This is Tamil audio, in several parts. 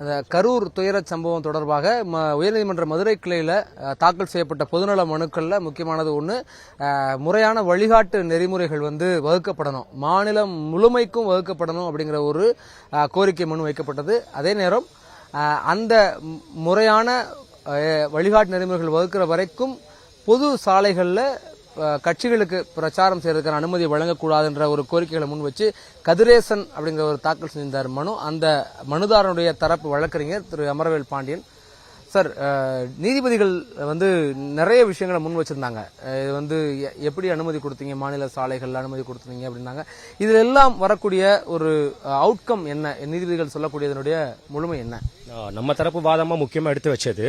அந்த கரூர் துயரச் சம்பவம் தொடர்பாக உயர்நீதிமன்ற மதுரை கிளையில் தாக்கல் செய்யப்பட்ட பொதுநல மனுக்களில் முக்கியமானது ஒன்று, முறையான வழிகாட்டு நெறிமுறைகள் வகுக்கப்படணும், மாநிலம் முழுமைக்கும் வகுக்கப்படணும் அப்படிங்கிற ஒரு கோரிக்கை மனு வைக்கப்பட்டது. அதே நேரம் அந்த முறையான வழிகாட்டு நெறிமுறைகள் வகுக்கிற வரைக்கும் பொது சாலைகளில் கட்சிகளுக்கு பிரச்சாரம் செய்யறதுக்கான அனுமதி வழங்கக்கூடாதுன்ற ஒரு கோரிக்கைகளை முன் வச்சு கதிரேசன் அப்படிங்கிற ஒரு தாக்கல் செஞ்சிருந்தார் மனு. அந்த மனுதாரனுடைய தரப்பு வழக்கறிஞர் திரு அமரவேல் பாண்டியன், சார், நீதிபதிகள் நிறைய விஷயங்களை முன் வச்சிருந்தாங்க. இது எப்படி அனுமதி கொடுத்தீங்க, மாநில சாலைகள் அனுமதி கொடுத்தீங்க அப்படின்னாங்க. இதுல எல்லாம் வரக்கூடிய ஒரு அவுட்கம் என்ன, நீதிபதிகள் சொல்லக்கூடியதனுடைய முழுமை என்ன? நம்ம தரப்பு வாதமா முக்கியமா எடுத்து வச்சது,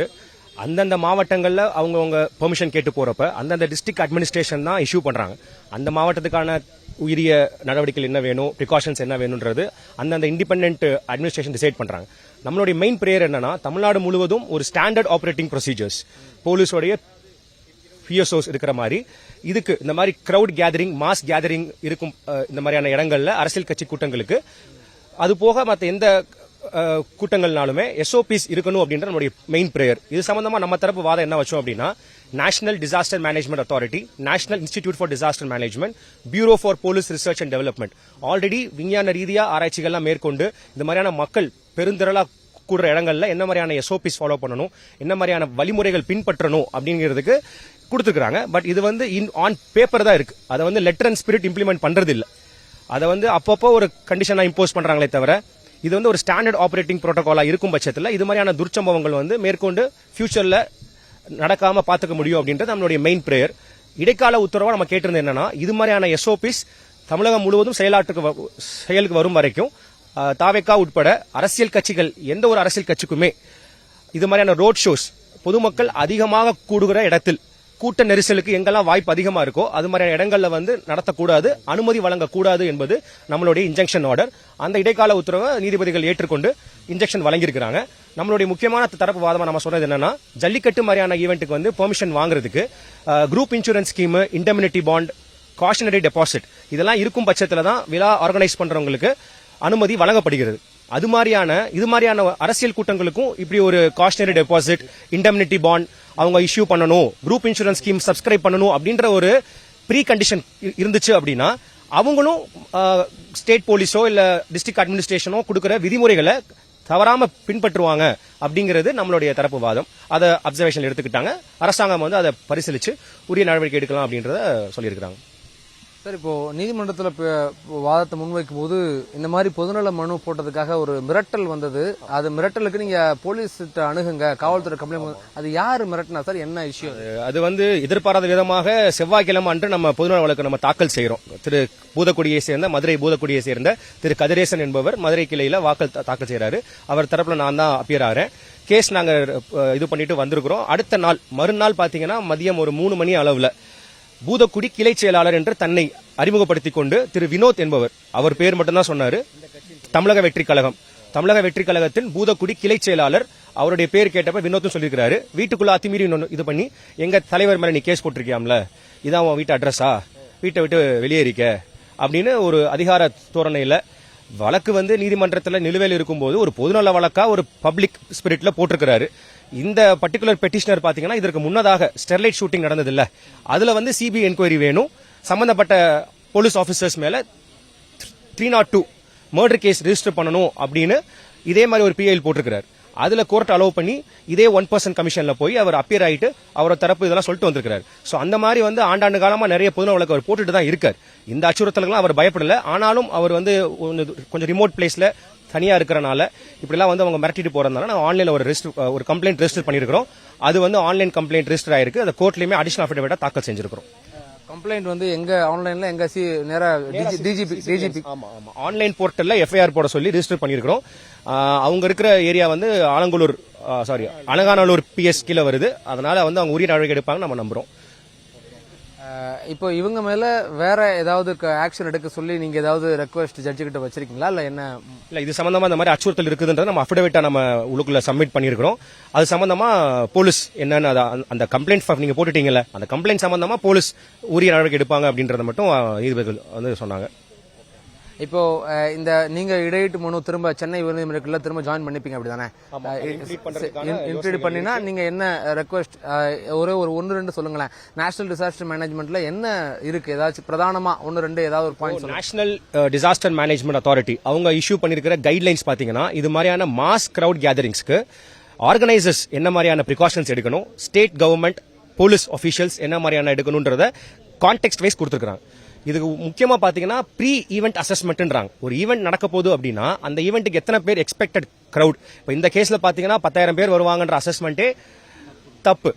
அந்தந்த மாவட்டங்கள்ல அவங்கவுங்க பெர்மிஷன் கேட்டு போறப்ப அந்தந்த டிஸ்ட்ரிக்ட் அட்மினிஸ்ட்ரேஷன் தான் இஷ்யூ பண்றாங்க. அந்த மாவட்டத்துக்கான உரிய நடவடிக்கைகள் என்ன வேணும், பிரிகாஷன்ஸ் என்ன வேணும்ன்றது அந்தந்த இண்டிபெண்டன்ட் அட்மினிஸ்ட்ரேஷன் டிசைட் பண்றாங்க. நம்மளுடைய மெயின் பிரேயர் என்னன்னா, தமிழ்நாடு முழுவதும் ஒரு ஸ்டாண்டர்ட் ஆபரேட்டிங் ப்ரொசீஜர்ஸ், போலீஸோடைய பிஎஸ்ஓஸ் இருக்கிற மாதிரி இதுக்கு இந்த மாதிரி கிரவுட் கேதரிங், மாஸ் கேதரிங் இருக்கும் இந்த மாதிரியான இடங்கள்ல அரசியல் கட்சி கூட்டங்களுக்கு, அது போக மற்ற எந்த கூட்டங்கள்னாலுமே எஸ்ஓபிஸ் இருக்கணும் அப்படின்ற நம்மளுடைய மெயின் பிரேயர். இது சம்பந்தமா நம்ம தரப்பு வாதம் என்ன வச்சோம் அப்படின்னா, national disaster management authority, national institute for disaster management, bureau for police research and development already விஞ்ஞான ரீதியா ஆராய்ச்சிகள்லாம் மேற்கொண்டு இந்த மாதிரியான மக்கள் பெருந்திரளா கூடுற இடங்கள்ல என்ன மாதிரியான எஸ்ஓபிஸ் ஃபாலோ பண்ணணும், என்ன மாதிரியான வழிமுறைகள் பின்பற்றணும் அப்படிங்கிறதுக்கு கொடுத்துருக்காங்க. பட் இது ஆன் பேப்பர் தான் இருக்கு. அதை லெட்டர் அண்ட் ஸ்பிரிட் இம்ப்ளிமெண்ட் பண்றது இல்ல. அதை அப்பப்போ ஒரு கண்டிஷனா இம்போஸ் பண்றாங்களே தவிர இது ஒரு ஸ்டாண்டர்ட் ஆபரேட்டிங் புரோட்டோகாலா இருக்கும் பட்சத்தில் இது மாதிரியான துர்ச்சம்பவங்கள் மேற்கொண்டு ஃபியூச்சர்ல நடக்காம பாத்துக்க முடியும் அப்படின்றது நம்மளுடைய மெயின் பிரேயர். இடைக்கால உத்தரவா நம்ம கேட்டிருந்தது என்னன்னா, இது மாதிரியான எஸ்ஓபிஸ் தமிழகம் முழுவதும் செயலுக்கு வரும் வரைக்கும் தாவேக்கா உட்பட அரசியல் கட்சிகள், எந்த ஒரு அரசியல் கட்சிக்குமே இது மாதிரியான ரோட் ஷோஸ், பொதுமக்கள் அதிகமாக கூடுகிற இடத்தில் கூட்ட நெரிசலுக்கு எங்கெல்லாம் வாய்ப்பு அதிகமா இருக்கோ அது மாதிரியான இடங்கள்ல நடத்தக்கூடாது, அனுமதி வழங்கக்கூடாது என்பது நம்மளுடைய இன்ஜெக்ஷன் ஆர்டர். அந்த இடைக்கால உத்தரவை நீதிபதிகள் ஏற்றுக்கொண்டு இன்ஜெக்ஷன் வழங்கியிருக்கிறாங்க. நம்மளுடைய முக்கியமான தரப்பு வாதமா நம்ம சொன்னது என்னன்னா, ஜல்லிக்கட்டு மாதிரியான ஈவெண்ட்டுக்கு பெர்மிஷன் வாங்குறதுக்கு group insurance scheme, indemnity bond, cautionary deposit இதெல்லாம் இருக்கும் பட்சத்துல தான் விழா ஆர்கனைஸ் பண்றவங்களுக்கு அனுமதி வழங்கப்படுகிறது. இது மாதிரியான அரசியல் கூட்டங்களுக்கும் இப்படி ஒரு காஷனரி டெபாசிட், இண்டெமினிட்டி பாண்ட் அவங்க இஷ்யூ பண்ணணும், குரூப் இன்சூரன்ஸ் ஸ்கீம் சப்ஸ்கிரைப் பண்ணணும் அப்படின்ற ஒரு ப்ரீ கண்டிஷன் இருந்துச்சு அப்படின்னா அவங்களும் ஸ்டேட் போலீஸோ இல்ல டிஸ்ட்ரிக்ட் அட்மினிஸ்ட்ரேஷனோ கொடுக்கிற விதிமுறைகளை தவறாம பின்பற்றுவாங்க அப்படிங்கிறது நம்மளுடைய தரப்பு வாதம். அதை அப்சர்வேஷன் எடுத்துக்கிட்டாங்க. அரசாங்கம் அதை பரிசீலிச்சு உரிய நடவடிக்கை எடுக்கலாம் அப்படின்றத சொல்லியிருக்காங்க. சார், இப்போ நீதிமன்றத்தில் வாதத்தை முன்வைக்கும் போது இந்த மாதிரி பொதுநல மனு போட்டதுக்காக ஒரு மிரட்டல் வந்தது. அது மிரட்டலுக்கு நீங்க போலீஸ் அணுகுங்க, காவல்துறை கம்ப்ளைண்ட், அது யாரு மிரட்டினா சார், என்ன இஷ்யூ? அது எதிர்பாராத விதமாக செவ்வாய்க்கிழமை அன்று நம்ம பொதுநல வழக்கு நம்ம தாக்கல் செய்யறோம். மதுரை பூதக்குடியை சேர்ந்த திரு கதிரேசன் என்பவர் மதுரை கிளையில வாக்கல் தாக்கல் செய்யறாரு. அவர் தரப்புல நான் தான் அப்பியர் ஆறேன். கேஸ் நாங்க இது பண்ணிட்டு வந்திருக்கிறோம். அடுத்த நாள் மறுநாள் பாத்தீங்கன்னா மதியம் ஒரு 3 மணி அளவுல பூதக்குடி கிளை செயலாளர் என்று தன்னை அறிமுகப்படுத்திக் கொண்டு திரு வினோத் என்பவர், அவர் பேர் மட்டும்தான் சொன்னாரு, தமிழக வெற்றி கழகத்தின் பூதக்குடி கிளை செயலாளர், அவருடைய பேர் கேட்டப்ப வினோத்தும் சொல்லியிருக்காரு. வீட்டுக்குள்ள அத்துமீறி இது பண்ணி எங்க தலைவர் மேல நீ கேஸ் போட்டிருக்கியாம்ல, இதான் உன் வீட்டு அட்ரஸா, வீட்டை விட்டு வெளியேறிக்க அப்படின்னு ஒரு அதிகார தோரணையில வழக்கு நீதிமன்றத்தில் நிலுவையில் இருக்கும்போது ஒரு பொதுநல வழக்கா ஒரு பப்ளிக் ஸ்பிரிட்ல போட்டிருக்கிறாரு. இந்த பர்டிகுலர் பெட்டிஷனர் பாத்தீங்கன்னா இதற்கு முன்னதாக ஸ்டெர்லைட் ஷூட்டிங் நடந்தது இல்ல, அதுல சிபிஐ என்கொயரி வேணும், சம்பந்தப்பட்ட போலீஸ் ஆபீசர்ஸ் மேல 302 மர்டர் கேஸ் ரெஜிஸ்டர் பண்ணணும் அப்படின்னு இதே மாதிரி ஒரு பிஐஎல் போட்டிருக்கிறார். அதுல கோர்ட் அலோவ் பண்ணி இதே 1% கமிஷன்ல போய் அவர் அப்பியர் ஆயிட்டு அவரோட தரப்பு இதெல்லாம் சொல்லிட்டு வந்திருக்காரு. சோ அந்த மாதிரி ஆண்டாண்டு காலமா நிறைய பொதுநல வழக்கு அவர் போட்டுட்டு தான் இருக்கார். இந்த அச்சுறுத்தலுக்கு அவர் பயப்படல. ஆனாலும் அவர் கொஞ்சம் ரிமோட் பிளேஸ்ல தனியா இருக்கிறனால இப்படிலாம் அவங்க மிரட்டிட்டு போறதுனால நான் ஆன்லைன்ல ஒரு கம்ப்ளைண்ட் ரெஜிஸ்டர் பண்ணிருக்கிறோம். அது ஆன்லைன் கம்ப்ளைண்ட் ரெஜிஸ்டர் ஆயிருக்கு. அந்த கோர்ட்லயுமே அடிஷனல் அஃபிடவிட்டா தாக்கல் செஞ்சிருக்கிறோம். கம்ப்ளைண்ட் எங்க ஆன்லைன்ல எங்க நேரா டிஜிபி ஆன்லைன் போர்ட்டல்ல எஃப்ஐஆர் போட சொல்லி ரெஜிஸ்டர் பண்ணிருக்கிறோம். அவங்க இருக்கிற ஏரியா அலங்காநல்லூர் பிஎஸ் கீழ வருது. அதனால அவங்க உரிய நடவடிக்கை எடுப்பாங்க நம்ம நம்புறோம். இப்போ இவங்க மேல வேற ஏதாவது ஆக்ஷன் எடுக்க சொல்லி நீங்க ஏதாவது ரெக்வெஸ்ட் ஜட்ஜி கிட்ட வச்சிருக்கீங்களா, இல்ல என்ன? இல்ல, இது சம்பந்தமா இந்த மாதிரி அச்சுறுத்தல் இருக்குதுன்றது நம்ம அஃபிடவிட்டா நம்ம உள்ளுக்குள்ள சப்மிட் பண்ணிருக்கிறோம். அது சம்பந்தமா போலீஸ் என்னன்னு அந்த கம்ப்ளைண்ட் நீங்க போட்டுட்டீங்கல்ல, அந்த கம்ப்ளைண்ட் சம்பந்தமா போலீஸ் உரிய நடவடிக்கை எடுப்பாங்க அப்படின்றத மட்டும் நீதிபதிகள் சொன்னாங்க. இப்போ இந்த நீங்க இடையீட்டு மனு திரும்ப சென்னை உயர்நீதிமன்றத்துல திரும்ப ஜாயின் பண்ணிப்பீங்க அப்படிதானே? இன்ட்ரீட் பண்ணினா நீங்க என்ன ரெக்வெஸ்ட் ஒரே ஒரு 1-2 சொல்லுங்களேன். நேஷனல் டிசாஸ்டர் மேனேஜ்மெண்ட்ல என்ன இருக்கு, ஏதாச்சும் பிரதானமா 1-2 ஏதாவது ஒரு பாயிண்ட் சொல்லுங்க. நேஷனல் டிசாஸ்டர் மேனேஜ்மெண்ட் அத்தாரிட்டி அவங்க இஷ்யூ பண்ணிருக்கிற கைட்லைன்ஸ் பாத்தீங்கன்னா இது மாதிரியான மாஸ் கிரவுட் கேதரிங்ஸ்க்கு ஆர்கனைசர்ஸ் என்ன மாதிரியான பிரிகாஷன்ஸ் எடுக்கணும், ஸ்டேட் கவர்மெண்ட் போலீஸ் ஆபீஷியல்ஸ் என்ன மாதிரியான எடுக்கணும்ன்றத கான்டெக்ஸ்ட் வைஸ் கொடுத்துருக்காங்க. இதுக்கு முக்கியமா பாத்தீங்கன்னா ப்ரீ ஈவென்ட் அசஸ்மெண்ட்ன்றாங்க. ஒரு ஈவென்ட் நடக்க போகுது அப்படின்னா அந்த ஈவெண்ட்டுக்கு எத்தனை பேர் எக்ஸ்பெக்டட் கிரவுட், இப்போ இந்த கேஸ்ல பாத்தீங்கன்னா 10,000 பேர் வருவாங்கன்ற அசஸ்மெண்ட்டே தப்பு.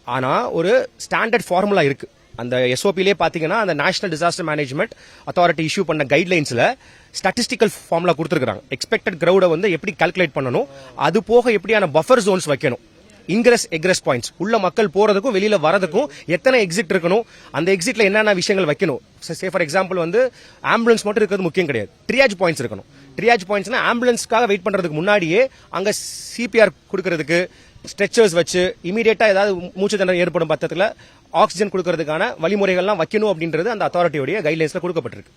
ஆனா ஒரு ஸ்டாண்டர்ட் ஃபார்முலா இருக்கு. அந்த எஸ்ஓபிலே பாத்தீங்கன்னா அந்த national disaster management authority issue பண்ண கைட்லைன்ஸ்ல ஸ்டாட்டிஸ்டிக்கல் ஃபார்முலா கொடுத்துருக்காங்க. எக்ஸ்பெக்டட் கிரௌட வந்து எப்படி கால்குலேட் பண்ணணும், அது போக எப்படியான பஃபர் ஜோன்ஸ் வைக்கணும், இன்கிரஸ் எக்ரெஸ் பாயிண்ட்ஸ், உள்ள மக்கள் போறதுக்கும் வெளியில வரதுக்கும் எத்தனை எக்ஸிட் இருக்கணும், அந்த எக்ஸிட்ல என்னென்ன விஷயங்கள் வைக்கணும். சே ஃபார் எக்ஸாம்பிள் வந்து ஆம்புலன்ஸ் மட்டும் இருக்கிறது முக்கியம் கிடையாது, ட்ரியாஜ் பாயிண்ட்ஸ் இருக்கணும். ட்ரியாஜ் பாயிண்ட்ஸ்னா ஆம்புலன்ஸ்க்காக வெயிட் பண்றதுக்கு முன்னாடியே அங்க சிபிஆர் கொடுக்கறதுக்கு ஸ்ட்ரெச்சர்ஸ் வச்சு இமீடியட்டா ஏதாவது மூச்சு திணறல் ஏற்படும் பட்சத்துல ஆக்சிஜன் கொடுக்கறதுக்கான வழிமுறைகள்லாம் வைக்கணும் அப்படின்றது அந்த அத்தாரிட்டியோட கைட்லைன்ஸ்ல கொடுக்கப்பட்டிருக்கு.